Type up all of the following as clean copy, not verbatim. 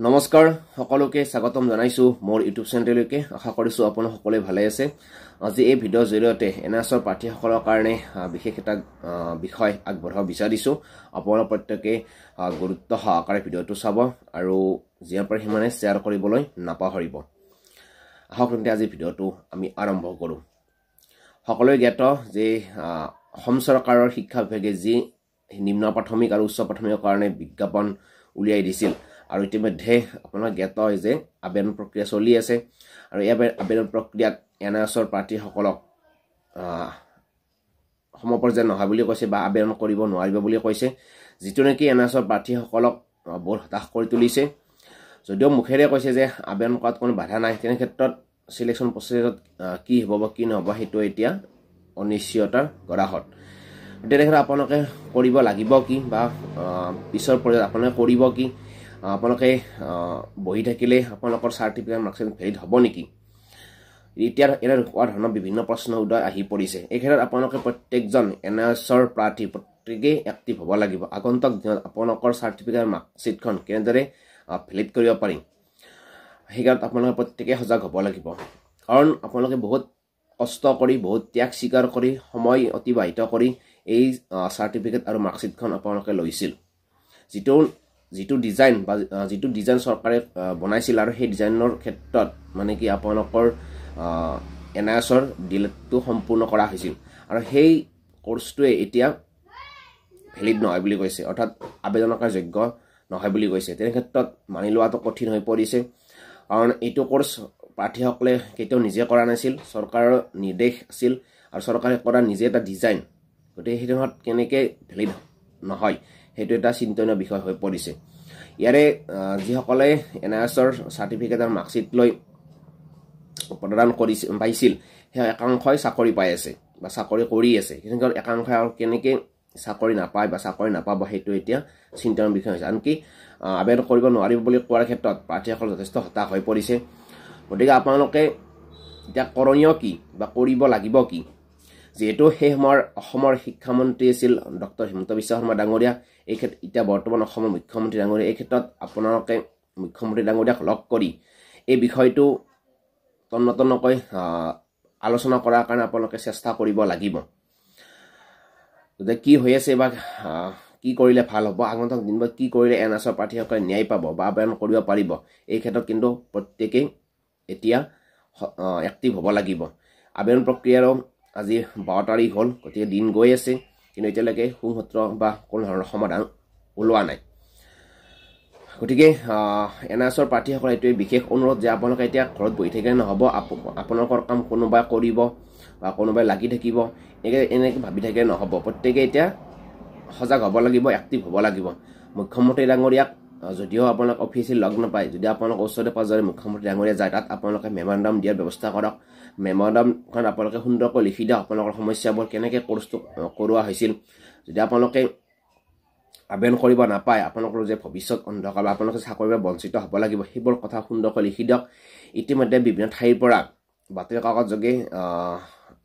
নমস্কাৰ সকলোকে স্বাগতম জনাইছো মোৰ ইউটিউব চেনেললৈকে আশা কৰিছো আপোনালোক সকলোৱে ভালে আছে আজি এই ভিডিঅ'ৰ জৰিয়তে এনএছৰ প্ৰাৰ্থীসকলৰ কাৰণে বিশেষ এটা বিষয় আগবঢ়াব বিচাৰিছো আপোনালোক প্ৰত্যেকে গুৰুত্ব সহকাৰে ভিডিঅ'টো চাব আৰু যিমান পাৰে সিমানে শ্বেয়াৰ কৰিবলৈ নাপাহৰিব আহক আজি ভিডিঅ'টো আমি আৰম্ভ কৰো সকলোৱে জ্ঞাত যে অসম চৰকাৰৰ শিক্ষা বিভাগে যি নিম্ন প্ৰাথমিক আৰু উচ্চ প্ৰাথমিকৰ কাৰণে বিজ্ঞাপন উলিয়াই দিছিল আৰু ইতিমধ্যে আপোনালোক জ্ঞাত হয় যে আবেদন প্ৰক্ৰিয়া চলি আছে আৰু এই আবেদন প্ৰক্ৰিয়াত এনএছৰ প্ৰাৰ্থীসকলক সমপৰ্যায় নহয় বুলি কৈছে বা আবেদন কৰিব নোৱাৰিব বুলি কৈছে যিটো নেকি এনএছৰ প্ৰাৰ্থীসকলক বৰ হতাশ কৰি তুলিছে যদিও মুখেৰে কৈছে যে আবেদন কৰাত কোনো বাধা নাই তেনে ক্ষেত্ৰত সিলেকশন প্ৰচেছত কি হ'ব বা কি নহব সেইটো এতিয়া অনিশ্চয়তাৰ গৰাহত তেনেক্ষেত্ৰত আপোনালোকে কৰিব লাগিব কি বা পিছৰ পৰ্যায়ত আপোনালোকে কৰিব কি আপোনালোকে বহি থাকিলে আপোনালোকৰ সাৰ্টিফিকেট মাৰ্কশ্বিট ভেলিড হ'ব নেকি এতিয়া এনে ধৰণৰ বিভিন্ন প্ৰশ্ন উদয় আহি পৰিছে এই ক্ষেত্ৰত আপোনালোকে প্ৰত্যেকজন এনএছৰ প্ৰাৰ্থী প্ৰত্যেকেই এক্টিভ হ'ব লাগিব আগন্তুক দিনত আপোনালোকৰ সাৰ্টিফিকেট মাৰ্কশ্বিটখন কেনেদৰে ভেলিড কৰিব পাৰি সেইকাৰণে আপোনালোকে প্ৰত্যেকেই সজাগ হ'ব লাগিব কাৰণ আপোনালোকে বহুত কষ্ট কৰি বহুত ত্যাগ স্বীকাৰ কৰি সময় অতিবাহিত কৰি এই সাৰ্টিফিকেট আৰু মাৰ্কশ্বিটখন আপোনালোকে লৈছিল যিটো ডিজাইন বা যিটো ডিজাইন চৰকাৰে বনাইছিল আৰু সেই ডিজাইনৰ ক্ষেত্ৰত মানে কি আপোনালোকৰ এনএছৰ ডিলেটটো সম্পূৰ্ণ কৰা হৈছিল আৰু সেই কোৰ্সটোৱে এতিয়া ভেলিড নহয় বুলি কৈছে অৰ্থাৎ আবেদনৰ যোগ্য নহয় বুলি কৈছে তেনে ক্ষেত্ৰত মানি লোৱাটো কঠিন হৈ পৰিছে কাৰণ এইটো কোৰ্স প্ৰাৰ্থীসকলে কেতিয়াও নিজে কৰা নাছিল চৰকাৰৰ নিৰ্দেশ আছিল আৰু চৰকাৰে কৰা নিজে এটা ডিজাইন গতিকে সেইটোত কেনেকৈ ভেলিড নহয় সেইটো এটা চিন্তনীয় বিষয় হৈ পৰিছে ইয়াৰে যিসকলে এনএছৰ সাৰ্টিফিকেট আৰু মাৰ্কশ্বিট লৈ প্ৰদান পাইছিল সেই একাংশই চাকৰি পাই আছে বা চাকৰি কৰি আছে কিন্তু একাংশই আৰু কেনেকৈ চাকৰি নাপায় বা চাকৰি নাপাব সেইটো এতিয়া চিন্তনীয় বিষয় হৈছে আনকি আবেদন কৰিব নোৱাৰিব বুলি কোৱাৰ ক্ষেত্ৰত প্ৰাৰ্থীসকল যথেষ্ট হতাশ হৈ পৰিছে গতিকে আপোনালোকে এতিয়া কৰণীয় কি বা কৰিব লাগিব কি যেহেতু সেই সময়ৰ অসমৰ শিক্ষামন্ত্ৰী আছিল ডক্টৰ হিমন্ত বিশ্ব শৰ্মা ডাঙৰীয়া এই ক্ষেত্ৰত এতিয়া বৰ্তমান অসমৰ মুখ্যমন্ত্ৰী ডাঙৰীয়া এই ক্ষেত্ৰত আপোনালোকে মুখ্যমন্ত্ৰী ডাঙৰীয়াক লগ কৰি এই বিষয়টো তন্নতন্নকৈ আলোচনা কৰাৰ কাৰণে আপোনালোকে চেষ্টা কৰিব লাগিব কি হৈ আছে বা কি কৰিলে ভাল হ'ব আগন্তুক দিনত কি কৰিলে এনএছৰ প্ৰাৰ্থীসকলে ন্যায় পাব বা আবেদন কৰিব পাৰিব এই ক্ষেত্ৰত কিন্তু প্ৰত্যেকেই এতিয়া এক্টিভ হ'ব লাগিব আবেদন প্ৰক্ৰিয়াৰো আজি 12 তাৰিখ হ'ল গতিকে দিন গৈ আছে কিন্তু এতিয়ালৈকে সুসূত্ৰ বা কোনো ধৰণৰ সমাধান ওলোৱা নাই গতিকে এনএছৰ প্ৰাৰ্থীসকলে এইটোৱে বিশেষ অনুৰোধ যে আপোনালোকে এতিয়া ঘৰত বহি থাকিলে নহ'ব আপোনালোকৰ কাম কোনোবাই কৰিব বা কোনোবাই লাগি থাকিব এনেকৈ ভাবি থাকিলে নহ'ব প্ৰত্যেকে এতিয়া সজাগ হ'ব লাগিব এক্টিভ হ'ব লাগিব মুখ্যমন্ত্ৰী ডাঙৰীয়াক যদিও আপোনালোক অফিচিয়েল লগ নাপায় যদি আপোনালোক ওচৰে পাজৰে মুখ্যমন্ত্ৰী ডাঙৰীয়া যায় তাত আপোনালোকে মেমৰেণ্ডাম দিয়াৰ ব্যৱস্থা কৰক মেমৰেণ্ডামখন আপোনালোকে সুন্দৰকৈ লিখি দিয়ক আপোনালোকৰ সমস্যাবোৰ কেনেকৈ কোৰ্সটো কৰোৱা হৈছিল যদি আপোনালোকে আবেদন কৰিব নাপায় আপোনালোকৰ যে ভৱিষ্যত অন্ধকাৰ বা আপোনালোকে চাকৰিৰ পৰা বঞ্চিত হ'ব লাগিব সেইবোৰ কথা সুন্দৰকৈ লিখি দিয়ক ইতিমধ্যে বিভিন্ন ঠাইৰ পৰা বাতৰি কাকত যোগে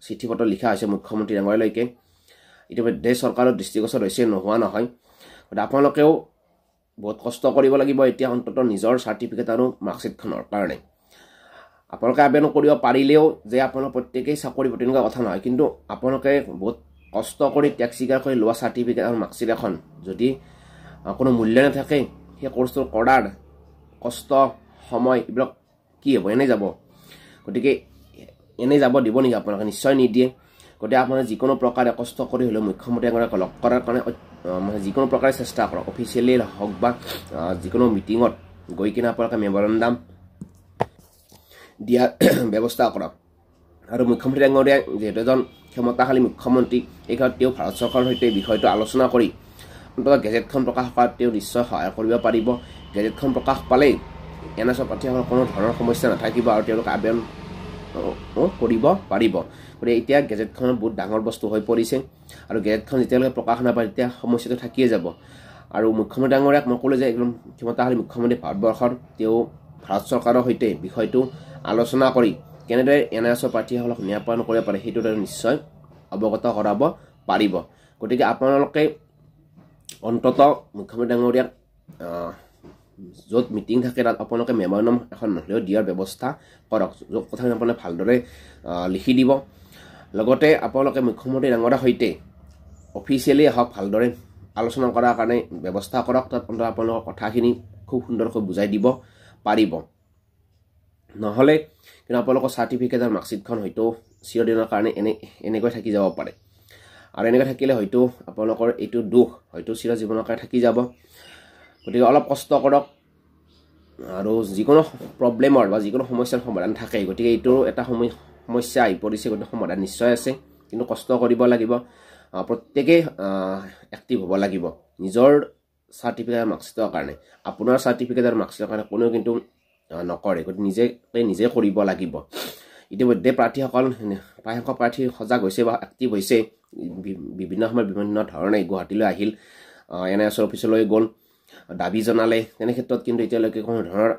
চিঠি পত্ৰ লিখা হৈছে মুখ্যমন্ত্ৰী ডাঙৰীয়ালৈকে ইতিমধ্যে চৰকাৰৰ দৃষ্টিগোচৰ হৈছে নোহোৱা নহয় গতিকে আপোনালোকেও বহুত কষ্ট কৰিব লাগিব এতিয়া অন্ততঃ নিজৰ সাৰ্টিফিকেট আৰু মাৰ্কশ্বিটখনৰ কাৰণে আপোনালোকে আবেদন কৰিব পাৰিলেও যে আপোনালোক প্ৰত্যেকেই চাকৰি তেনেকুৱা কথা নহয় কিন্তু আপোনালোকে বহুত কষ্ট কৰি ত্যাগ স্বীকাৰ কৰি লোৱা সাৰ্টিফিকেট আৰু মাৰ্কশ্বিট এখন যদি কোনো মূল্য নাথাকে সেই কোৰ্সটো কৰাৰ কষ্ট সময় এইবিলাক কি হ'ব এনেই যাব গতিকে এনেই যাব দিব নেকি আপোনালোকে নিশ্চয় নিদিয়ে গতিকে আপোনালোকে যিকোনো প্ৰকাৰে কষ্ট কৰি হ'লেও মুখ্যমন্ত্ৰী এগৰাকীক লগ কৰাৰ কাৰণে যিকোনো প্ৰকাৰে চেষ্টা কৰক অফিচিয়েলি হওক বা যিকোনো মিটিঙত গৈ কিনে আপোনালোকে মেমৰেণ্ডাম দিয়াৰ ব্যৱস্থা কৰক আৰু মুখ্যমন্ত্ৰী ডাঙৰীয়াই যিহেতু এজন ক্ষমতাশালী মুখ্যমন্ত্ৰী এই ক্ষেত্ৰত তেওঁ ভাৰত চৰকাৰৰ সৈতে বিষয়টো আলোচনা কৰি অন্ততঃ গেজেটখন প্ৰকাশ কৰাত তেওঁ নিশ্চয় সহায় কৰিব পাৰিব গেজেটখন প্ৰকাশ পালেই এনএছৰ প্ৰাৰ্থীসকলৰ কোনো ধৰণৰ সমস্যা নাথাকিব আৰু তেওঁলোকে আবেদন কৰিব পাৰিব গতিকে এতিয়া গেজেটখন বহুত ডাঙৰ বস্তু হৈ পৰিছে আৰু গেজেটখন যেতিয়ালৈকে প্ৰকাশ নাপায় তেতিয়া সমস্যাটো থাকিয়ে যাব আৰু মুখ্যমন্ত্ৰী ডাঙৰীয়াক মই ক'লোঁ যে একদম ক্ষমতাশালী মুখ্যমন্ত্ৰী ভাৰতবৰ্ষৰ তেওঁ ভাৰত চৰকাৰৰ সৈতে বিষয়টো আলোচনা কৰি কেনেদৰে এনএছৰ প্ৰাৰ্থীসকলক ন্যায় প্ৰদান কৰিব পাৰে সেইটো নিশ্চয় অৱগত কৰাব পাৰিব গতিকে আপোনালোকে অন্ততঃ মুখ্যমন্ত্ৰী ডাঙৰীয়াক য'ত মিটিং থাকে তাত আপোনালোকে মেম'ৰেণ্ডাম এখন নহ'লেও দিয়াৰ ব্যৱস্থা কৰক য'ত কথাখিনি আপোনালোকে ভালদৰে লিখি দিব লগতে আপোনালোকে মুখ্যমন্ত্ৰী ডাঙৰীয়াৰ সৈতে অফিচিয়েলি আহক ভালদৰে আলোচনা কৰাৰ কাৰণে ব্যৱস্থা কৰক তাত আপোনালোকৰ কথাখিনি খুব সুন্দৰকৈ বুজাই দিব পাৰিব নহ'লে কিন্তু আপোনালোকৰ চাৰ্টিফিকেট আৰু মাৰ্কশ্বিটখন হয়তো চিৰদিনৰ কাৰণে এনেকৈ থাকি যাব পাৰে আৰু এনেকৈ থাকিলে হয়তো আপোনালোকৰ এইটো দুখ হয়তো চিৰজীৱনৰ কাৰণে থাকি যাব গতিকে অলপ কষ্ট কৰক আৰু যিকোনো প্ৰব্লেমৰ বা যিকোনো সমস্যাৰ সমাধান থাকে গতিকে এইটোৰ এটা সমস্যা আহি পৰিছে গতিকে সমাধান নিশ্চয় আছে কিন্তু কষ্ট কৰিব লাগিব প্ৰত্যেকেই এক্টিভ হ'ব লাগিব নিজৰ চাৰ্টিফিকেট আৰু মাৰ্কশ্বিটৰ কাৰণে আপোনাৰ চাৰ্টিফিকেট আৰু মাৰ্কশ্বিটৰ কাৰণে কোনেও কিন্তু নকৰে গতিকে নিজে কৰিব লাগিব ইতিমধ্যে প্ৰাৰ্থীসকল প্ৰায়সংখ্যক প্ৰাৰ্থী সজাগ হৈছে বা এক্টিভ হৈছে বিভিন্ন সময়ত বিভিন্ন ধৰণে গুৱাহাটীলৈ আহিল NIS অফিচলৈ গ'ল দাবী জনালে তেনে ক্ষেত্ৰত কিন্তু এতিয়ালৈকে কোনো ধৰণৰ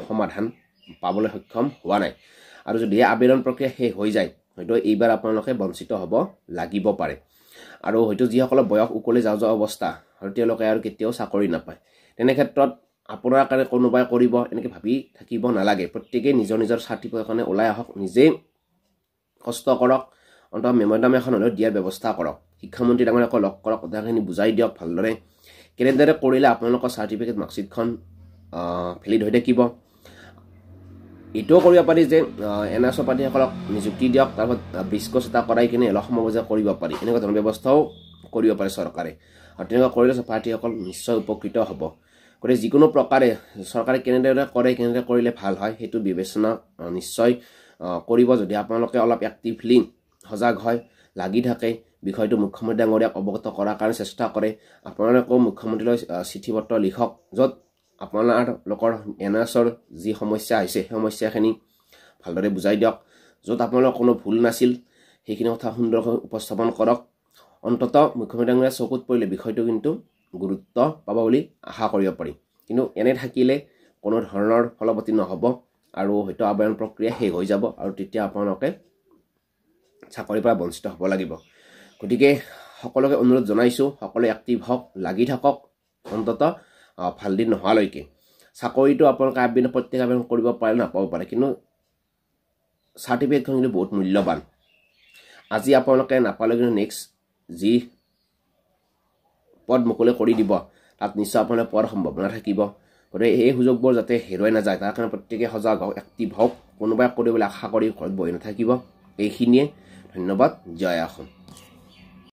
সমাধান পাবলৈ সক্ষম হোৱা নাই আৰু যদি আবেদন প্ৰক্ৰিয়া শেষ হৈ যায় হয়তো এইবাৰ আপোনালোকে বঞ্চিত হ'ব লাগিব পাৰে আৰু হয়তো যিসকলৰ বয়স উকলি যাওঁ অৱস্থা আৰু তেওঁলোকে আৰু কেতিয়াও চাকৰি নাপায় তেনে ক্ষেত্ৰত আপোনাৰ কাৰণে কোনোবাই কৰিব এনেকৈ ভাবি থাকিব নালাগে প্ৰত্যেকেই নিজৰ নিজৰ চাৰ্টিফিকেটখনে ওলাই আহক নিজে কষ্ট কৰক অন্তত মেম'ৰেণ্ডাম এখন হ'লেও দিয়াৰ ব্যৱস্থা কৰক শিক্ষামন্ত্ৰী ডাঙৰীয়াক লগ কৰক কথাখিনি বুজাই দিয়ক ভালদৰে কেনেদৰে কৰিলে আপোনালোকৰ চাৰ্টিফিকেট মাৰ্কশ্বিটখন ভেলিড হৈ থাকিব এইটোও কৰিব পাৰি যে NIS প্ৰাৰ্থীসকলক নিযুক্তি দিয়ক তাৰপিছত বিস্কচ এটা কৰাই কিনে অলপ সময় কৰিব পাৰি এনেকুৱা ধৰণৰ ব্যৱস্থাও কৰিব পাৰে চৰকাৰে আৰু তেনেকুৱা কৰিলে প্ৰাৰ্থীসকল নিশ্চয় উপকৃত হ'ব গতিকে যিকোনো প্ৰকাৰে চৰকাৰে কেনেদৰে কৰিলে ভাল হয় সেইটো বিবেচনা নিশ্চয় কৰিব যদি আপোনালোকে অলপ এক্টিভলি সজাগ হয় লাগি থাকে বিষয়টো মুখ্যমন্ত্ৰী ডাঙৰীয়াক অৱগত কৰাৰ কাৰণে চেষ্টা কৰে আপোনালোকেও মুখ্যমন্ত্ৰীলৈ চিঠি পত্ৰ লিখক য'ত আপোনালোকৰ NISৰ যি সমস্যা হৈছে সেই সমস্যাখিনি ভালদৰে বুজাই দিয়ক য'ত আপোনালোকৰ কোনো ভুল নাছিল সেইখিনি কথা সুন্দৰকৈ উপস্থাপন কৰক অন্ততঃ মুখ্যমন্ত্ৰী ডাঙৰীয়াৰ চকুত পৰিলে বিষয়টো কিন্তু গুৰুত্ব পাব বুলি আশা কৰিব পাৰি কিন্তু এনে থাকিলে কোনো ধৰণৰ ফলৱতী নহ'ব আৰু হয়তো আবেদন প্ৰক্ৰিয়া শেষ হৈ যাব আৰু তেতিয়া আপোনালোকে চাকৰিৰ পৰা বঞ্চিত হ'ব লাগিব গতিকে সকলোকে অনুৰোধ জনাইছোঁ সকলোৱে এক্টিভ হওক লাগি থাকক অন্ততঃ ভাল দিন নোহোৱালৈকে চাকৰিটো আপোনালোকে প্ৰত্যেক আবেদন কৰিব পাৰে নাপাব পাৰে কিন্তু চাৰ্টিফিকেটখন কিন্তু বহুত মূল্যৱান আজি আপোনালোকে নাপালে কিন্তু নেক্সট যি পদ মুকলি কৰি দিব তাত নিশ্চয় আপোনালোকে পোৱাৰ সম্ভাৱনা থাকিব গতিকে এই সুযোগবোৰ যাতে হেৰুৱাই নাযায় তাৰ কাৰণে প্ৰত্যেকে সজাগ হওক এক্টিভ হওক কোনোবাই কৰিবলৈ আশা কৰি ঘৰত বহি নাথাকিব এইখিনিয়ে ধন্যবাদ জয় অসম